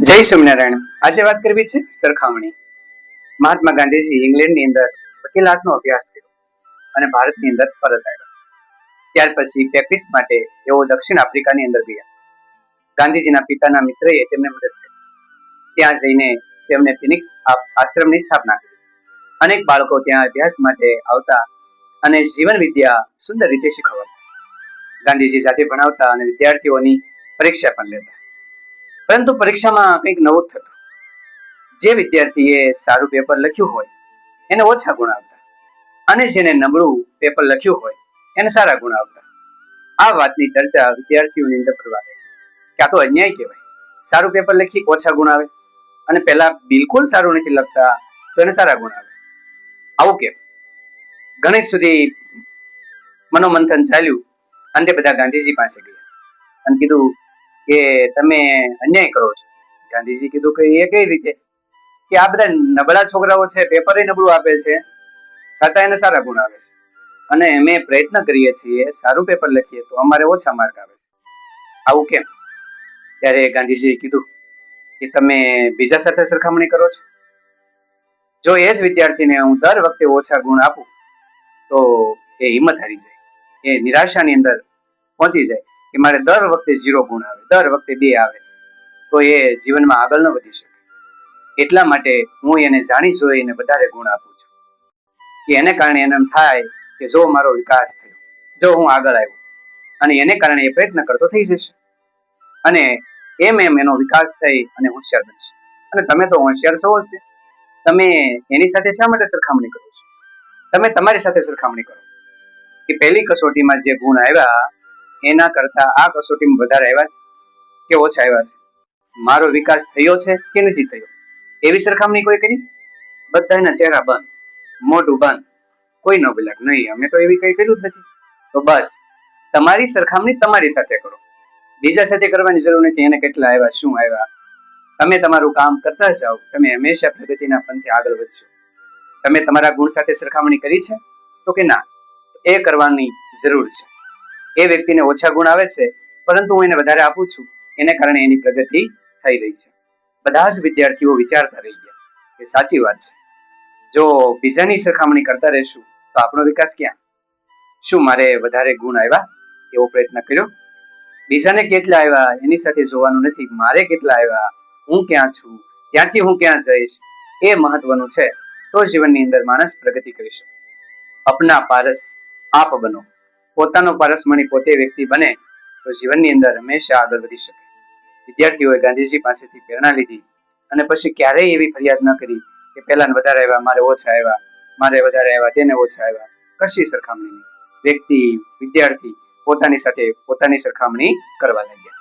જય સ્વામિનારાયણ. આજે વાત કરવી છે સરખામણી. મહાત્મા ગાંધીજી ઇંગ્લેન્ડની અંદર વકીલાતનો અભ્યાસ કર્યો અને ભારતની અંદર પરત આવ્યા. ત્યાર પછી પ્રેક્ટિસ માટે તેઓ દક્ષિણ આફ્રિકાની અંદર ગયા. ગાંધીજીના પિતાના મિત્રએ તેમને મદદ કરી. ત્યાં જઈને તેમને ફિનિક્સ આશ્રમની સ્થાપના કરી. અનેક બાળકો ત્યાં અભ્યાસ માટે આવતા અને જીવન વિદ્યા સુંદર રીતે શીખવતા. ગાંધીજી સાથે ભણાવતા અને વિદ્યાર્થીઓની પરીક્ષા પણ લેતા. પરંતુ પરીક્ષામાં કંઈક નવું થતું. જે વિદ્યાર્થીએ સારું પેપર લખ્યું હોય એને ઓછા ગુણ આવતા અને જેને નબળું પેપર લખ્યું હોય એને સારા ગુણ આવતા. આ વાતની ચર્ચા વિદ્યાર્થીઓની અંદર કરવા લાગી કે આ તો અન્યાય કહેવાય. સારું પેપર લખી ઓછા ગુણ આવે અને પેલા બિલકુલ સારું નથી લખતા તો એને સારા ગુણ આવે. આવું કેમ? ગણેશ સુધી મનોમંથન ચાલ્યું. અંતે બધા ગાંધીજી પાસે ગયા અને કીધું કે તમે અન્યાય કરો છો. ગાંધીજી કીધું કે એ કઈ રીતે? કે આ બધા નબળા છોકરાઓ છે, પેપર નબળું આપે છે, છતાં એને સારા ગુણ આવે છે અને અમે પ્રયત્ન કરીએ છીએ સારું પેપર લખીએ તો અમારે ઓછા માર્ક આવે છે. આવું કેમ? ત્યારે ગાંધીજીએ કીધું કે તમે બીજા સાથે સરખામણી કરો છો. જો એ જ વિદ્યાર્થીને હું દર વખતે ઓછા ગુણ આપું તો એ હિંમત હારી જાય, એ નિરાશાની અંદર પહોંચી જાય કે મારે દર વખતે 0 ગુણ આવે, દર વખતે 2 આવે, તો એ જીવનમાં આગળ ન વધી શકે. એટલા માટે હું એને જાણી જોઈને વધારે ગુણ આપું છું કે એને કારણે એને એમ થાય કે જો મારો વિકાસ થયો, જો હું આગળ આવ્યો અને એને કારણે એ પ્રયત્ન કરતો થઈ જશે અને એમ એનો વિકાસ થઈ અને હોશિયાર બનશે. અને તમે તો હોશિયાર છો જ. તમે એની સાથે શા માટે સરખામણી કરો છો? તમે તમારી સાથે સરખામણી કરો કે પહેલી કસોટીમાં જે ગુણ આવ્યા એના કરતા આ કસોટીમાં વધારે આવ્યા છે કે ઓછા આવ્યા છે? મારો વિકાસ થયો છે કે નથી થયો? એવી સરખામણી કોઈ કરી? બધાના ચહેરા બંધ, મોઢું બંધ, કોઈ ન બોલ્યા નહીં અમે તો એવી કઈ કર્યું જ નથી. તો બસ તમારી સરખામણી તમારી સાથે કરો, બીજા સાથે કરવાની જરૂર નથી. એને કેટલા આવ્યા, શું આવ્યા, તમે તમારું કામ કરતા જાઓ, તમે હંમેશા પ્રગતિના પંથે આગળ વધશો. તમે તમારા ગુણ સાથે સરખામણી કરી છે તો કે ના? એ કરવાની જરૂર છે. એ વ્યક્તિને ઓછા ગુણ આવે છે પરંતુ હું એને વધારે આપું છું, એને કારણે એની પ્રગતિ થઈ રહી છે. બધા જ વિદ્યાર્થીઓ વિચારતા રહી ગયા કે સાચી વાત છે, જો બીજાની સરખામણી કરતા રહેશું તો આપણો વિકાસ ક્યાં? શું મારે વધારે ગુણ આવ્યા એવો પ્રયત્ન કર્યો? બીજાને કેટલા આવ્યા એની સાથે જોવાનું નથી, મારે કેટલા આવ્યા, હું ક્યાં છું, ત્યાંથી હું ક્યાં જઈશ, એ મહત્વનું છે. તો જીવનની અંદર માણસ પ્રગતિ કરી શકે. અપના પારસ આપ બનો. પોતાનો પારસમણી પોતે વ્યક્તિ બને તો જીવનની અંદર હંમેશા આગળ વધી શકે. વિદ્યાર્થીઓએ ગાંધીજી પાસેથી પ્રેરણા લીધી અને પછી ક્યારેય એવી ફરિયાદ ન કરી કે પેલાને વધારે આવ્યા, મારે ઓછા આવ્યા, મારે વધારે આવ્યા, તેને ઓછા આવ્યા. કશી સરખામણી નહીં. વ્યક્તિ, વિદ્યાર્થી પોતાની સાથે પોતાની સરખામણી કરવા લાગ્યા.